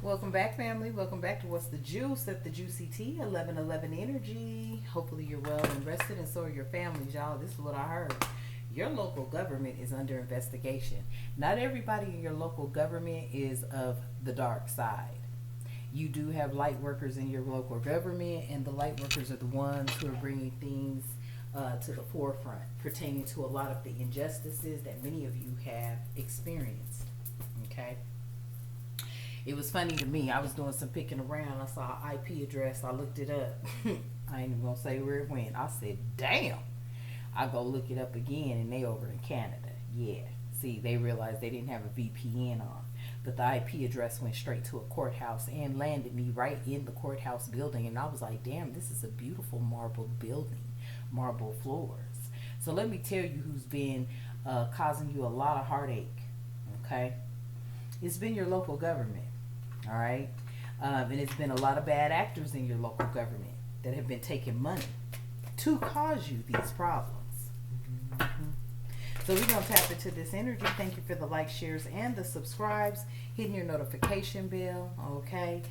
Welcome back, family. Welcome back to What's the Juice at the Juicy Tea, 1111 Energy. Hopefully, you're well and rested, and so are your families, y'all. This is what I heard. Your local government is under investigation. Not everybody in your local government is of the dark side. You do have light workers in your local government, and the light workers are the ones who are bringing things to the forefront pertaining to a lot of the injustices that many of you have experienced. Okay? It was funny to me. I was doing some picking around. I saw an IP address. I looked it up. I ain't even gonna say where it went. I said, "Damn!" I go look it up again, and they over in Canada. Yeah. See, they realized they didn't have a VPN on, but the IP address went straight to a courthouse and landed me right in the courthouse building. And I was like, "Damn, this is a beautiful marble building, marble floors." So let me tell you who's been causing you a lot of heartache. Okay, it's been your local government. All right. And it's been a lot of bad actors in your local government that have been taking money to cause you these problems. Mm-hmm. So we're going to tap into this energy. Thank you for the likes, shares, and the subscribes. Hitting your notification bell. Okay.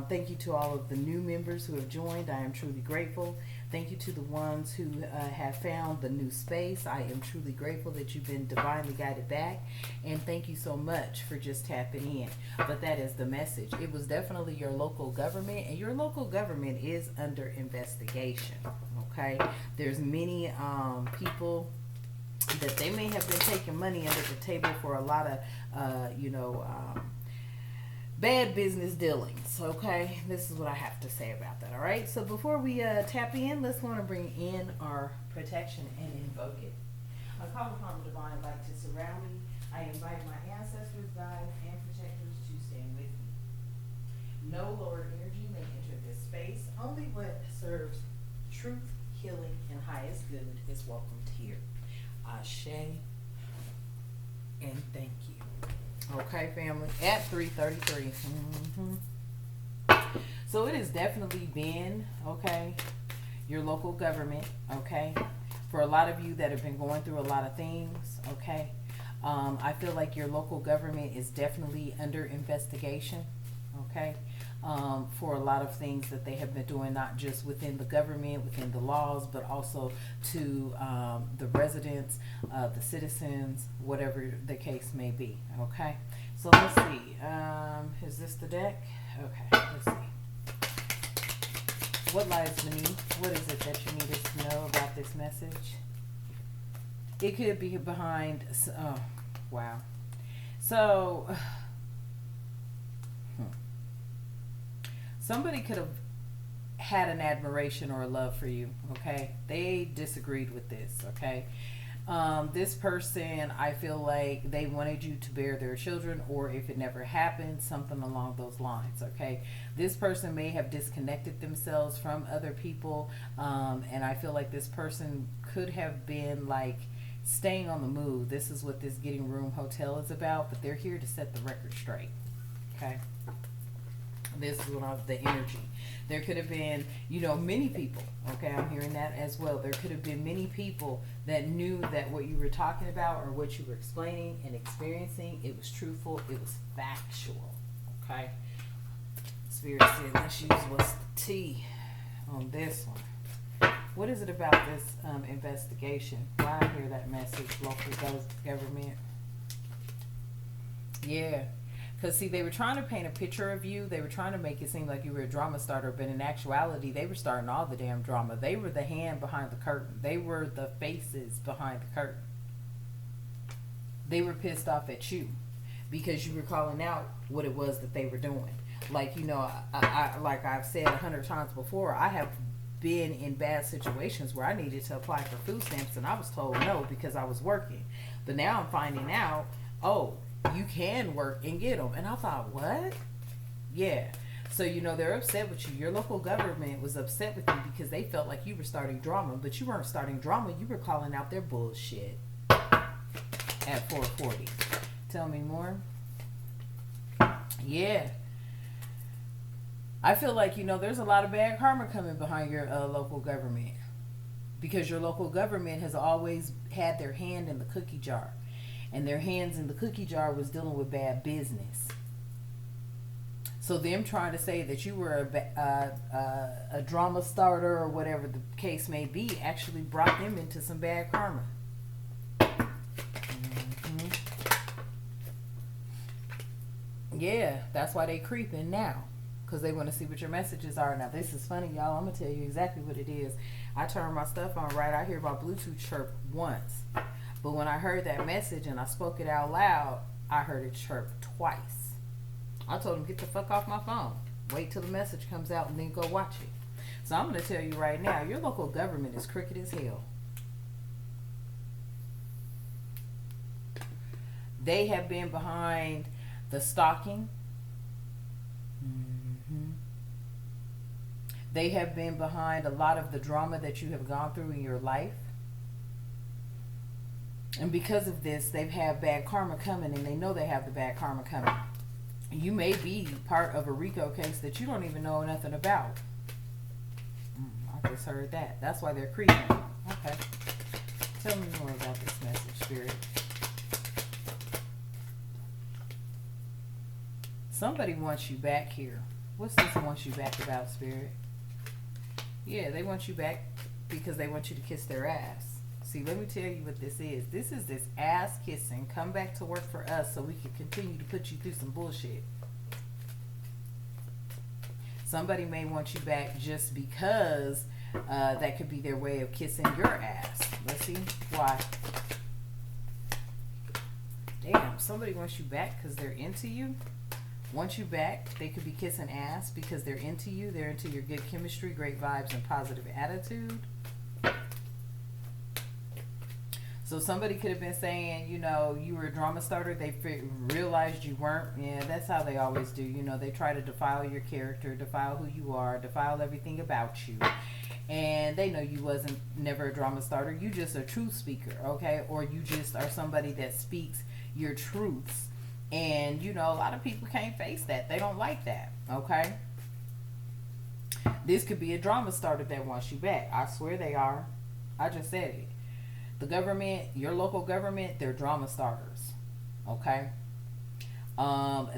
Thank you to all of the new members who have joined. I am truly grateful. Thank you to the ones who have found the new space. I am truly grateful that you've been divinely guided back. And thank you so much for just tapping in. But that is the message. It was definitely your local government, and your local government is under investigation. Okay. There's many people that they may have been taking money under the table for a lot of, bad business dealings. Okay, this is what I have to say about that. All right. So before we tap in, let's want to bring in our protection and invoke it. I call upon the divine light to surround me. I invite my ancestors, guides, and protectors to stand with me. No lower energy may enter this space. Only what serves truth, healing, and highest good is welcomed here. Ashe, and thank you. Okay, family, at 3:33. So it has definitely been, okay, your local government, okay, for a lot of you that have been going through a lot of things, okay. I feel like your local government is definitely under investigation, okay, for a lot of things that they have been doing, not just within the government, within the laws, but also to the residents, the citizens, whatever the case may be. Okay, so let's see. Is this the deck? Okay, let's see. What lies beneath? What is it that you need us to know about this message? It could be behind. Oh, wow. So. Somebody could have had an admiration or a love for you, okay? They disagreed with this, okay? This person, I feel like they wanted you to bear their children, or if it never happened, something along those lines, okay? This person may have disconnected themselves from other people, and I feel like this person could have been like staying on the move. This is what this Getting Room Hotel is about, but they're here to set the record straight, okay? This is what the energy. There could have been, many people. Okay, I'm hearing that as well. There could have been many people that knew that what you were talking about or what you were explaining and experiencing, it was truthful, it was factual. Okay? Spirit said, let's use what's the T on this one. What is it about this investigation? Why I hear that message, local government? Yeah. Because, see, they were trying to paint a picture of you. They were trying to make it seem like you were a drama starter. But in actuality, they were starting all the damn drama. They were the hand behind the curtain. They were the faces behind the curtain. They were pissed off at you because you were calling out what it was that they were doing. Like, like I've said 100 times before, I have been in bad situations where I needed to apply for food stamps and I was told no because I was working. But now I'm finding out, oh, you can work and get them. And I thought, what? Yeah. So, they're upset with you. Your local government was upset with you because they felt like you were starting drama, but you weren't starting drama. You were calling out their bullshit at 4:40. Tell me more. Yeah. I feel like, there's a lot of bad karma coming behind your local government because your local government has always had their hand in the cookie jar. And their hands in the cookie jar was dealing with bad business. So them trying to say that you were a drama starter or whatever the case may be actually brought them into some bad karma. Mm-hmm. Yeah, that's why they creeping now, because they want to see what your messages are. Now this is funny, y'all. I'm gonna tell you exactly what it is. I turn my stuff on right. I hear my Bluetooth chirp once, but when I heard that message and I spoke it out loud, I heard it chirp twice. I told him, get the fuck off my phone. Wait till the message comes out and then go watch it. So I'm going to tell you right now, your local government is crooked as hell. They have been behind the stalking. Mm-hmm. They have been behind a lot of the drama that you have gone through in your life. And because of this, they've had bad karma coming, and they know they have the bad karma coming. You may be part of a RICO case that you don't even know nothing about. I just heard that. That's why they're creeping. Okay. Tell me more about this message, Spirit. Somebody wants you back here. What's this wants you back about, Spirit? Yeah, they want you back because they want you to kiss their ass. See, let me tell you what this is. This is this ass kissing. Come back to work for us so we can continue to put you through some bullshit. Somebody may want you back just because that could be their way of kissing your ass. Let's see why. Damn, somebody wants you back because they're into you. Want you back, they could be kissing ass because they're into you. They're into your good chemistry, great vibes, and positive attitude. So somebody could have been saying, you know, you were a drama starter. They realized you weren't. Yeah, that's how they always do. You know, they try to defile your character, defile who you are, defile everything about you. And they know you wasn't never a drama starter. You just a truth speaker, okay? Or you just are somebody that speaks your truths. And, you know, a lot of people can't face that. They don't like that, okay? This could be a drama starter that wants you back. I swear they are. I just said it. The government, your local government, they're drama starters, okay?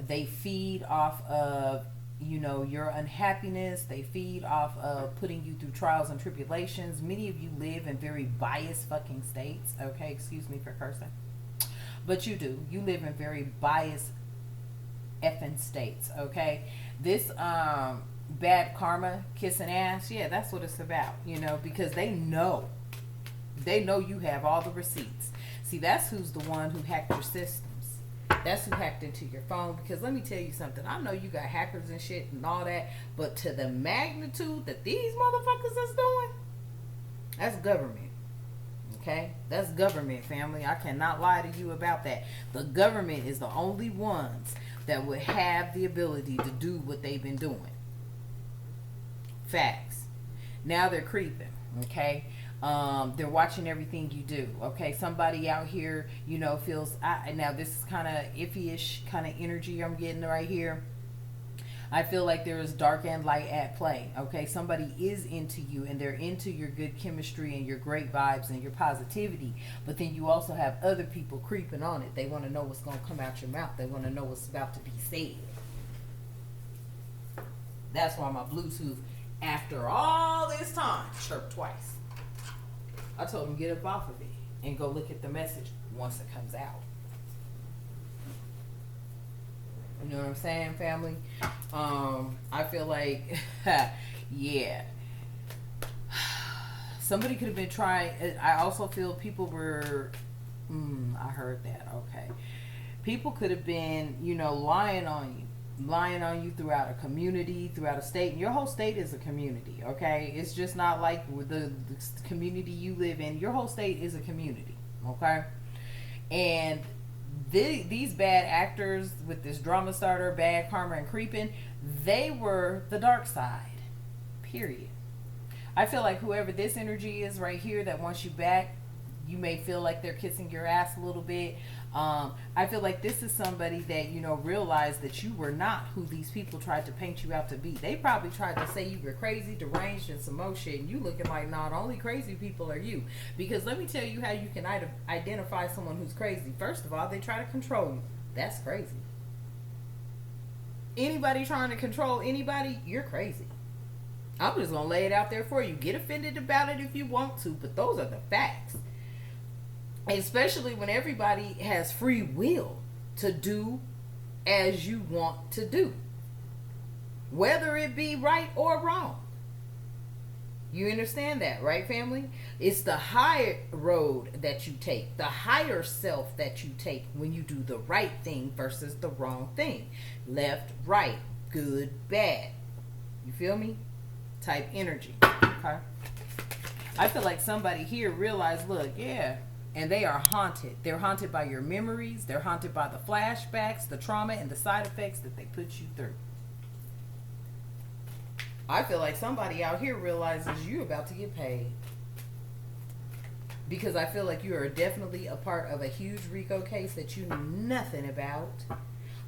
They feed off of, you know, your unhappiness. They feed off of putting you through trials and tribulations. Many of you live in very biased fucking states, okay? Excuse me for cursing. But you do. You live in very biased effing states, okay? This bad karma, kissing ass, yeah, that's what it's about, you know, because they know. They know you have all the receipts. See, that's who's the one who hacked your systems. That's who hacked into your phone. Because let me tell you something. I know you got hackers and shit and all that. But to the magnitude that these motherfuckers is doing, that's government. Okay? That's government, family. I cannot lie to you about that. The government is the only ones that would have the ability to do what they've been doing. Facts. Now they're creeping. Okay? They're watching everything you do. Okay, somebody out here, you know, feels now this is kind of iffy-ish kind of energy I'm getting right here. I feel like there is dark and light at play. Okay, somebody is into you and they're into your good chemistry and your great vibes and your positivity, but then you also have other people creeping on it. They want to know what's going to come out your mouth. They want to know what's about to be said. That's why my Bluetooth, after all this time, chirped twice. I told him get up off of it and go look at the message once it comes out. You know what I'm saying, family? I feel like, yeah. Somebody could have been trying. I also feel people were, I heard that, okay. People could have been, you know, lying on you throughout a community, throughout a state. And your whole state is a community, okay? It's just not like the community you live in. Your whole state is a community, okay? And these bad actors with this drama starter, bad karma and creeping, they were the dark side, period. I feel like whoever this energy is right here that wants you back, you may feel like they're kissing your ass a little bit. I feel like this is somebody that, you know, realized that you were not who these people tried to paint you out to be. They probably tried to say you were crazy, deranged, and some more shit, and you looking like, nah, the only crazy people are you. Because let me tell you how you can identify someone who's crazy. First of all, they try to control you. That's crazy. Anybody trying to control anybody, you're crazy. I'm just gonna lay it out there for you. Get offended about it if you want to, but those are the facts. Especially when everybody has free will to do as you want to do, whether it be right or wrong. You understand that, right, family? It's the higher road that you take, the higher self that you take when you do the right thing versus the wrong thing. Left, right, good, bad. You feel me? Type energy. Okay. I feel like somebody here realized, look, yeah, and they are haunted. They're haunted by your memories. They're haunted by the flashbacks, the trauma, and the side effects that they put you through. I feel like somebody out here realizes you're about to get paid. Because I feel like you are definitely a part of a huge RICO case that you know nothing about.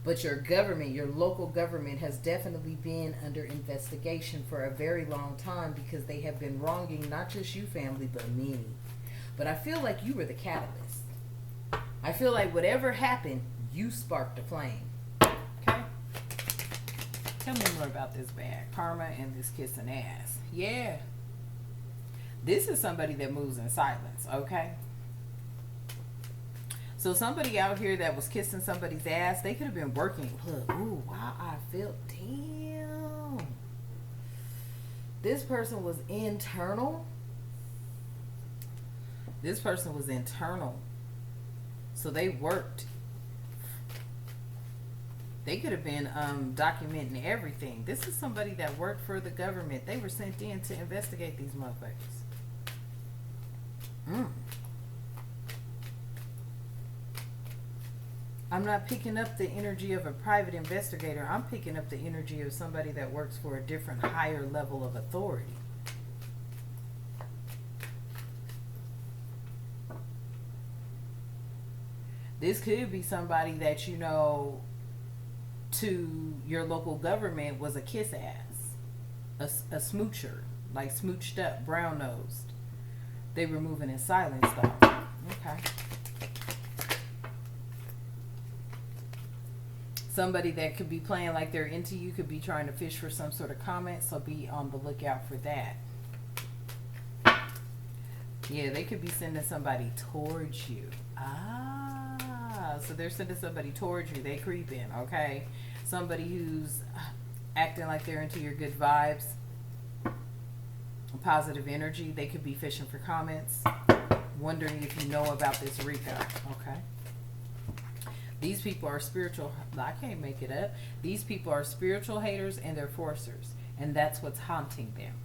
But your government, your local government, has definitely been under investigation for a very long time because they have been wronging not just you, family, but many. But I feel like you were the catalyst. I feel like whatever happened, you sparked a flame. Okay? Tell me more about this bad karma and this kissing ass. Yeah. This is somebody that moves in silence, okay? So somebody out here that was kissing somebody's ass, they could have been working. Look, ooh, wow, I feel, damn. This person was internal. This person was internal. So they worked. They could have been documenting everything. This is somebody that worked for the government. They were sent in to investigate these motherfuckers. I'm not picking up the energy of a private investigator. I'm picking up the energy of somebody that works for a different, higher level of authority. This could be somebody that you know to your local government was a kiss ass, a smoocher, like smooched up, brown nosed. They were moving in silence though. Okay. Somebody that could be playing like they're into you could be trying to fish for some sort of comment, so be on the lookout for that. Yeah, they could be sending somebody towards you. So they're sending somebody towards you. They creeping, okay? Somebody who's acting like they're into your good vibes, positive energy. They could be fishing for comments, wondering if you know about this RICO, okay? These people are spiritual. I can't make it up. These people are spiritual haters and they're forcers. And that's what's haunting them.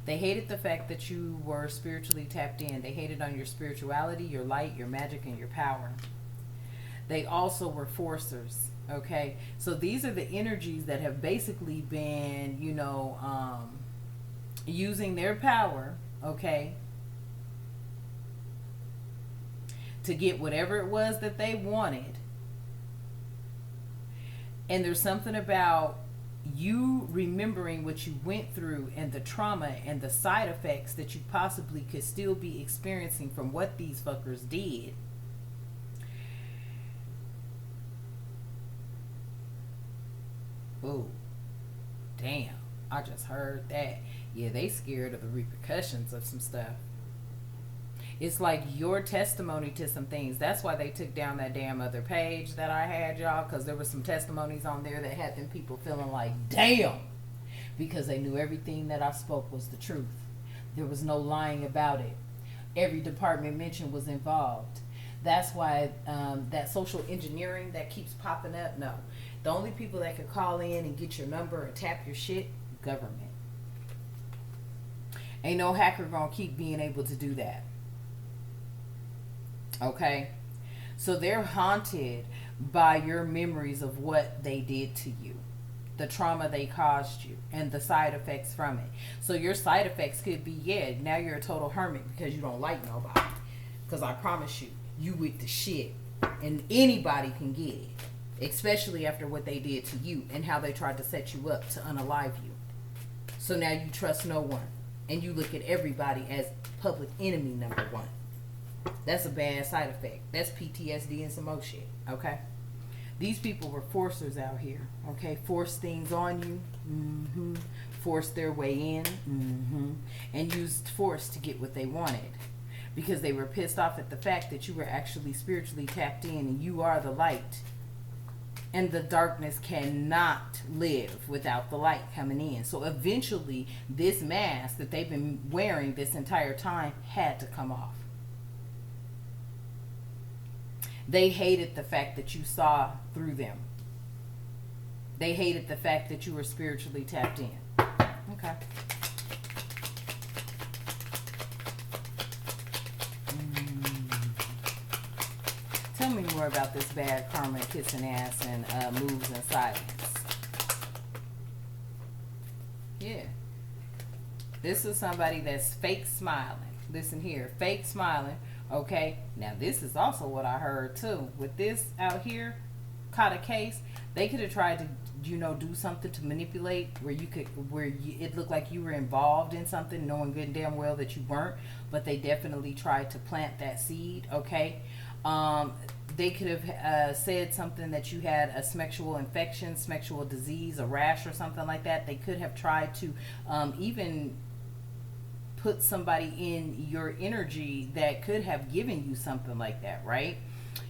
They hated the fact that you were spiritually tapped in. They hated on your spirituality, your light, your magic, and your power. They also were forcers. Okay? So these are the energies that have basically been, you know, using their power, okay, to get whatever it was that they wanted. And there's something about you remembering what you went through and the trauma and the side effects that you possibly could still be experiencing from what these fuckers did. Oh, damn. I just heard that. Yeah, they scared of the repercussions of some stuff. It's like your testimony to some things. That's why they took down that damn other page that I had, y'all, because there was some testimonies on there that had them people feeling like, damn, because they knew everything that I spoke was the truth. There was no lying about it. Every department mentioned was involved. That's why that social engineering that keeps popping up, no. The only people that could call in and get your number and tap your shit, government. Ain't no hacker gonna keep being able to do that. Okay? So they're haunted by your memories of what they did to you, the trauma they caused you, and the side effects from it. So your side effects could be, yeah, now you're a total hermit because you don't like nobody. Because I promise you, you with the shit. And anybody can get it. Especially after what they did to you and how they tried to set you up to unalive you. So now you trust no one. And you look at everybody as public enemy number one. That's a bad side effect. That's PTSD and some more shit. Okay? These people were forcers out here, okay? Forced things on you, forced their way in, and used force to get what they wanted because they were pissed off at the fact that you were actually spiritually tapped in and you are the light. And the darkness cannot live without the light coming in. So eventually, this mask that they've been wearing this entire time had to come off. They hated the fact that you saw through them. They hated the fact that you were spiritually tapped in. Okay. Tell me more about this bad karma, kissing ass, and moves in silence. Yeah. This is somebody that's fake smiling. Listen here, fake smiling. Okay. Now this is also what I heard too. With this out here, caught a case. They could have tried to, do something to manipulate it looked like you were involved in something, knowing good and damn well that you weren't. But they definitely tried to plant that seed. Okay. They could have said something that you had a sexual infection, sexual disease, a rash or something like that. They could have tried to even put somebody in your energy that could have given you something like that, right?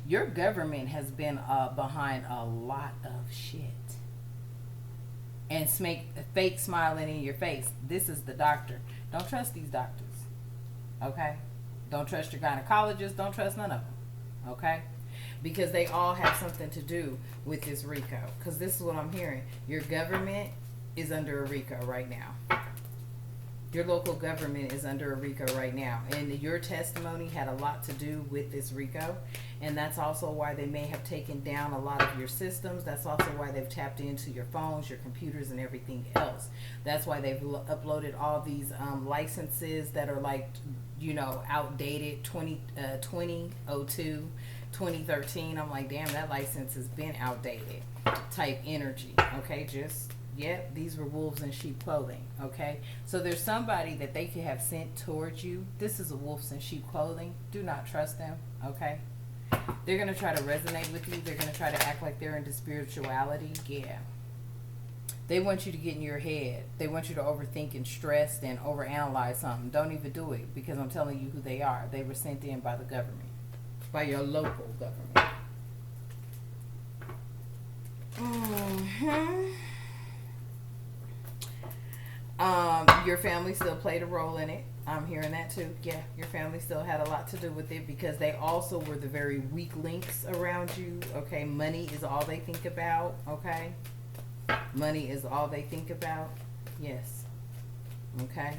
Your government has been behind a lot of shit. And fake smiling in your face. This is the doctor. Don't trust these doctors. Okay? Don't trust your gynecologist. Don't trust none of them. Okay? Because they all have something to do with this RICO. Because this is what I'm hearing. Your government is under a RICO right now. Your local government is under a RICO right now. And your testimony had a lot to do with this RICO. And that's also why they may have taken down a lot of your systems. That's also why they've tapped into your phones, your computers, and everything else. That's why they've uploaded all these licenses that are like, outdated, 2002, 2013. I'm like, damn, that license has been outdated type energy. Okay, yep, these were wolves in sheep clothing. Okay, so there's somebody that they could have sent towards you. This is a wolves in sheep clothing. Do not trust them. Okay, they're going to try to resonate with you. They're going to try to act like they're into spirituality. Yeah. They want you to get in your head. They want you to overthink and stress and overanalyze something. Don't even do it, because I'm telling you who they are. They were sent in by the government, by your local government. Your family still played a role in it. I'm hearing that too. Yeah, your family still had a lot to do with it, because they also were the very weak links around you. Okay, money is all they think about. Okay, money is all they think about. Yes. Okay.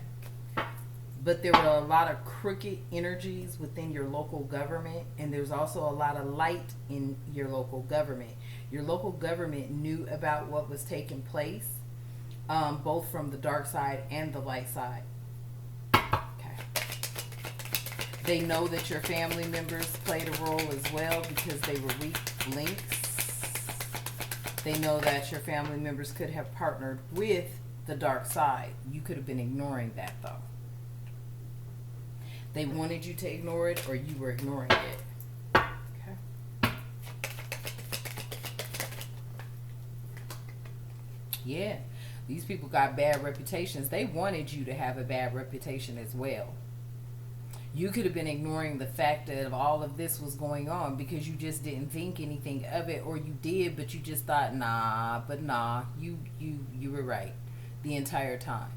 But there were a lot of crooked energies within your local government, and there's also a lot of light in your local government. Your local government knew about what was taking place, both from the dark side and the light side. Okay. They know that your family members played a role as well, because they were weak links. They know that your family members could have partnered with the dark side. You could have been ignoring that, though. They wanted you to ignore it, or you were ignoring it. Okay. Yeah. These people got bad reputations. They wanted you to have a bad reputation as well. You could have been ignoring the fact that all of this was going on because you just didn't think anything of it, or you did, but you just thought, nah, you were right the entire time.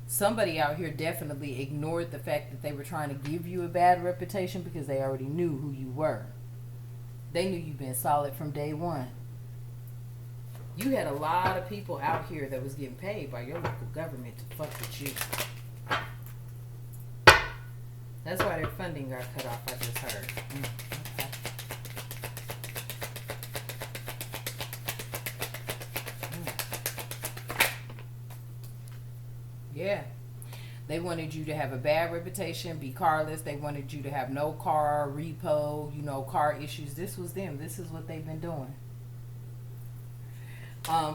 Somebody out here definitely ignored the fact that they were trying to give you a bad reputation, because they already knew who you were. They knew you've been solid from day one. You had a lot of people out here that was getting paid by your local government to fuck with you. That's why their funding got cut off, I just heard. Okay. Yeah. They wanted you to have a bad reputation, be carless. They wanted you to have no car, repo, car issues. This was them. This is what they've been doing.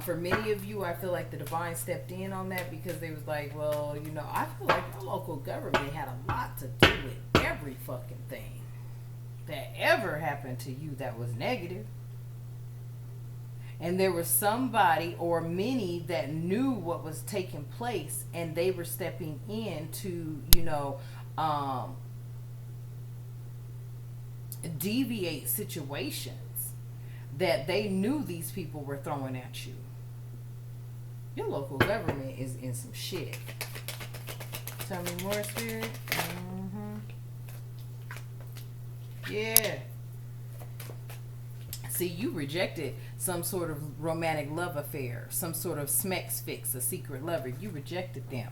For many of you, I feel like the divine stepped in on that, because they was like, well, I feel like your local government had a lot to do with every fucking thing. that ever happened to you that was negative. And there was somebody or many that knew what was taking place, and they were stepping in to, deviate situations that they knew these people were throwing at you. Your local government is in some shit. Tell me more, Spirit. Yeah. See, you rejected some sort of romantic love affair, some sort of smex fix, a secret lover. You rejected them.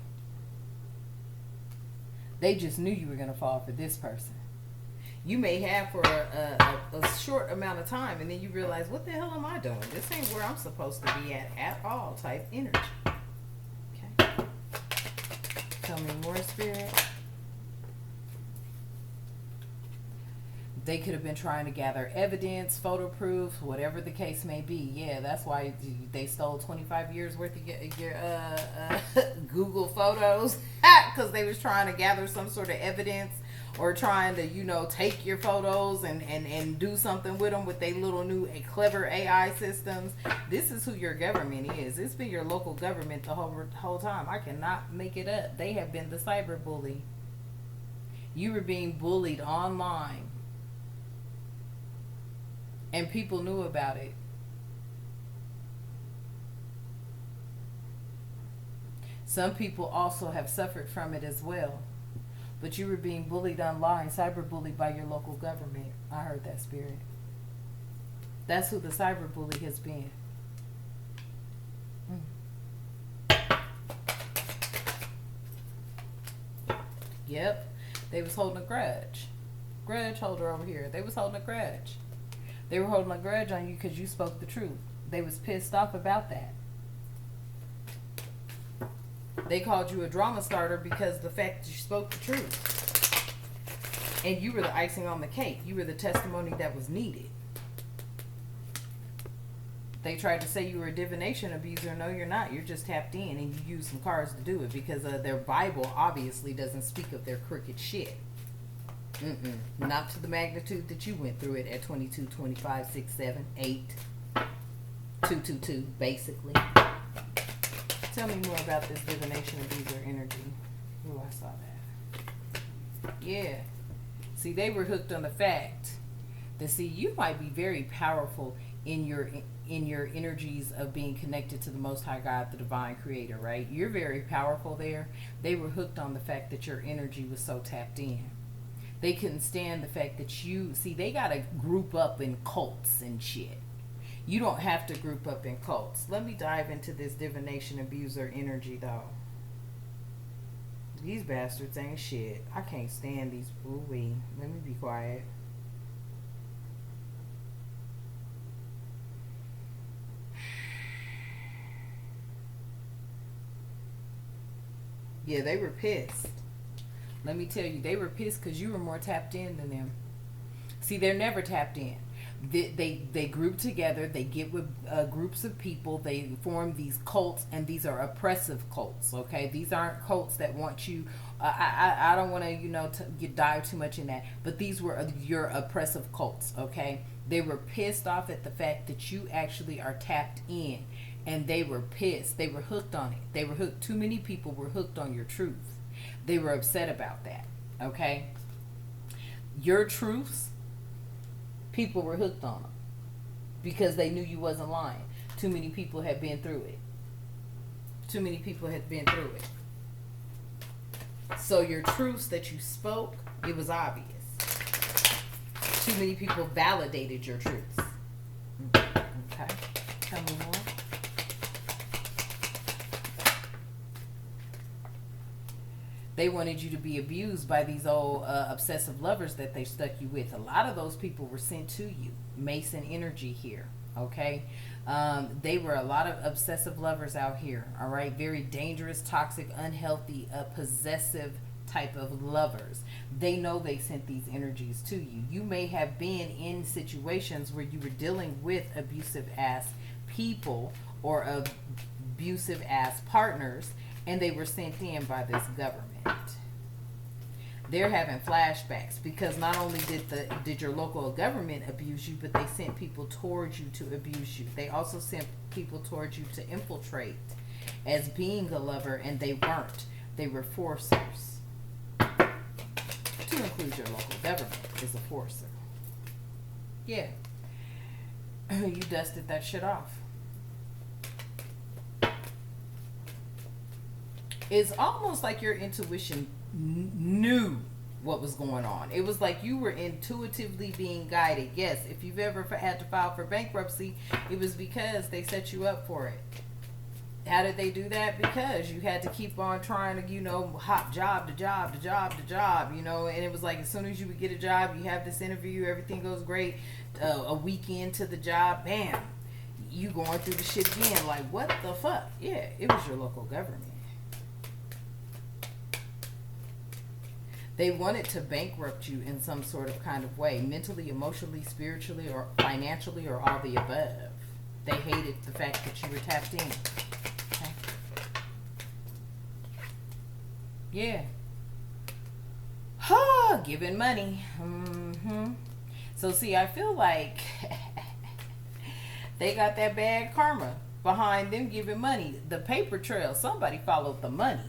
They just knew you were going to fall for this person. You may have for a short amount of time, and then you realize, what the hell am I doing? This ain't where I'm supposed to be at all type energy. Okay. Tell me more, Spirit. They could have been trying to gather evidence, photo proof, whatever the case may be. Yeah, that's why they stole 25 years worth of your Google photos, because they was trying to gather some sort of evidence, or trying to, take your photos and do something with them with their little new clever AI systems. This is who your government is. It's been your local government the whole time. I cannot make it up. They have been the cyber bully. You were being bullied online, and people knew about it. Some people also have suffered from it as well. But you were being bullied online, cyber bullied by your local government. I heard that, Spirit. That's who the cyber bully has been. Yep. They was holding a grudge. Grudge holder over here. They was holding a grudge. They were holding a grudge on you because you spoke the truth. They was pissed off about that. They called you a drama starter because the fact that you spoke the truth. And you were the icing on the cake. You were the testimony that was needed. They tried to say you were a divination abuser. No, you're not. You're just tapped in, and you use some cards to do it because their Bible obviously doesn't speak of their crooked shit. Not to the magnitude that you went through it at 22, 25, 6, 7, 8, 222, basically. Tell me more about this divination abuser energy. Oh, I saw that. Yeah. See, they were hooked on the fact that, see, you might be very powerful in your energies of being connected to the Most High God, the Divine Creator, right? You're very powerful there. They were hooked on the fact that your energy was so tapped in. They couldn't stand the fact that see, they got to group up in cults and shit. You don't have to group up in cults. Let me dive into this divination abuser energy, though. These bastards ain't shit. I can't stand these. Ooh-wee. Let me be quiet. Yeah, they were pissed. Let me tell you, they were pissed because you were more tapped in than them. See, they're never tapped in. They group together. They get with groups of people. They form these cults, and these are oppressive cults. Okay, these aren't cults that want you. I don't want to dive too much in that, but these were your oppressive cults. Okay, they were pissed off at the fact that you actually are tapped in, and they were pissed. They were hooked on it. They were hooked. Too many people were hooked on your truth. They were upset about that. Okay, your truths. People were hooked on them because they knew you wasn't lying. Too many people had been through it. Too many people had been through it. So your truths that you spoke, it was obvious. Too many people validated your truths. Okay. Tell me more. They wanted you to be abused by these old obsessive lovers that they stuck you with. A lot of those people were sent to you. Mason energy here. Okay. They were a lot of obsessive lovers out here. All right. Very dangerous, toxic, unhealthy, possessive type of lovers. They know they sent these energies to you. You may have been in situations where you were dealing with abusive ass people or abusive ass partners, and they were sent in by this government. They're having flashbacks because not only did your local government abuse you, but they sent people towards you to abuse you. They also sent people towards you to infiltrate as being a lover, and they weren't. They were forcers. To include your local government is a forcer. Yeah. You dusted that shit off. It's almost like your intuition knew what was going on. It was like you were intuitively being guided. Yes, if you've ever had to file for bankruptcy, it was because they set you up for it. How did they do that? Because you had to keep on trying to, hop job to job to job to job, and it was like as soon as you would get a job, you have this interview, everything goes great. A week into the job, bam, you going through the shit again. Like, what the fuck? Yeah, it was your local government. They wanted to bankrupt you in some sort of kind of way, mentally, emotionally, spiritually, or financially, or all the above. They hated the fact that you were tapped in. Okay? Yeah. Giving money. So see, I feel like they got that bad karma behind them giving money. The paper trail, somebody followed the money.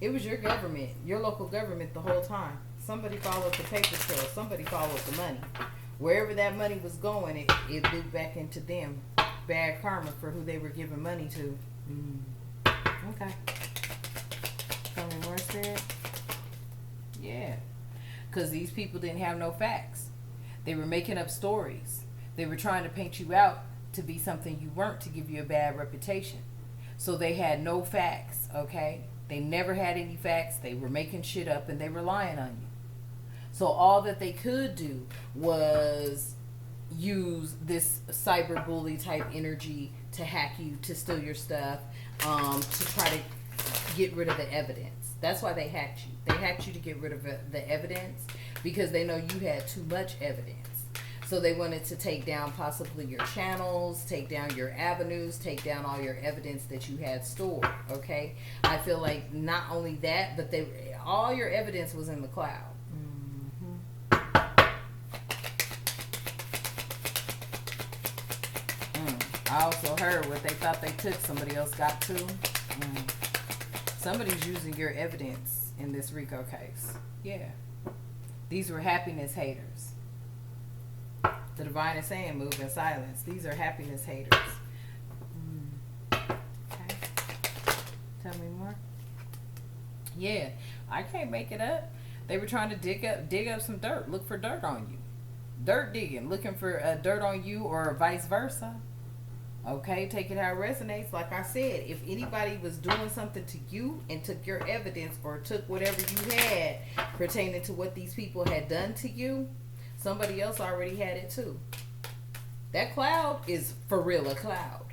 It was your government, your local government the whole time. Somebody followed the paper trail. Somebody followed the money. Wherever that money was going, it looped back into them. Bad karma for who they were giving money to. Okay. Tell me more, Spirit. Yeah. Because these people didn't have no facts. They were making up stories. They were trying to paint you out to be something you weren't, to give you a bad reputation. So they had no facts, okay? They never had any facts. They were making shit up and they were lying on you. So all that they could do was use this cyber bully type energy to hack you, to steal your stuff, to try to get rid of the evidence. That's why they hacked you. They hacked you to get rid of the evidence because they know you had too much evidence. So they wanted to take down possibly your channels, take down your avenues, take down all your evidence that you had stored, okay? I feel like not only that, but all your evidence was in the cloud. I also heard what they thought they took, somebody else got too. Somebody's using your evidence in this RICO case. Yeah. These were happiness haters. The divine is saying, move in silence. These are happiness haters. Okay. Tell me more. Yeah, I can't make it up. They were trying to dig up some dirt. Look for dirt on you. Dirt digging. Looking for dirt on you or vice versa. Okay, take it how it resonates. Like I said, if anybody was doing something to you and took your evidence or took whatever you had pertaining to what these people had done to you, somebody else already had it too. That cloud is for real a cloud.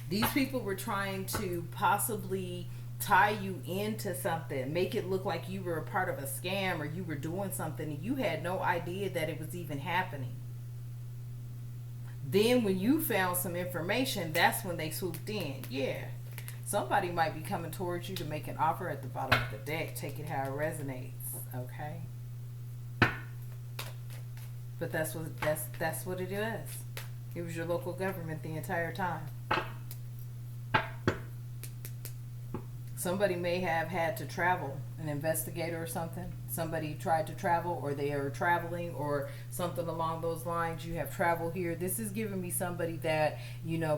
These people were trying to possibly tie you into something, make it look like you were a part of a scam or you were doing something and you had no idea that it was even happening. Then when you found some information, that's when they swooped in. Yeah. Somebody might be coming towards you to make an offer at the bottom of the deck. Take it how it resonates. Okay? But that's what it is. It was your local government the entire time. Somebody may have had to travel, an investigator or something. Somebody tried to travel, or they are traveling, or something along those lines. You have travel here. This is giving me somebody that,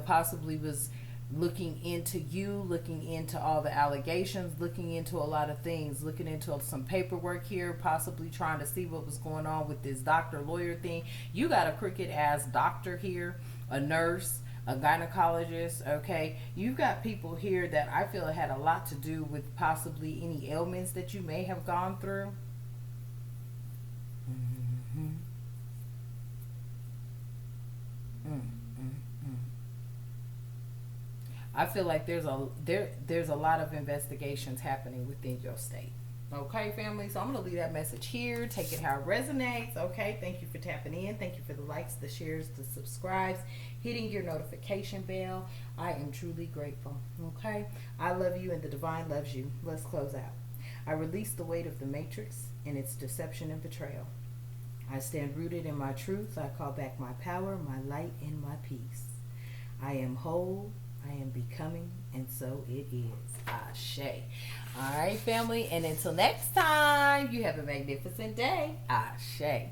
possibly was looking into you, looking into all the allegations, looking into a lot of things, looking into some paperwork here, possibly trying to see what was going on with this doctor-lawyer thing. You got a crooked-ass doctor here, a nurse, a gynecologist, okay? You've got people here that I feel had a lot to do with possibly any ailments that you may have gone through. I feel like there's a lot of investigations happening within your state Okay, family. So I'm going to leave that message here. Take it how it resonates. Okay. Thank you for tapping in. Thank you for the likes, the shares, the subscribes, hitting your notification bell. I am truly grateful. Okay. I love you and the divine loves you. Let's close out. I release the weight of the matrix and its deception and betrayal. I stand rooted in my truth. I call back my power, my light, and my peace. I am whole. I am becoming, and so it is. Ashe. All right, family. And until next time, you have a magnificent day. Ashe.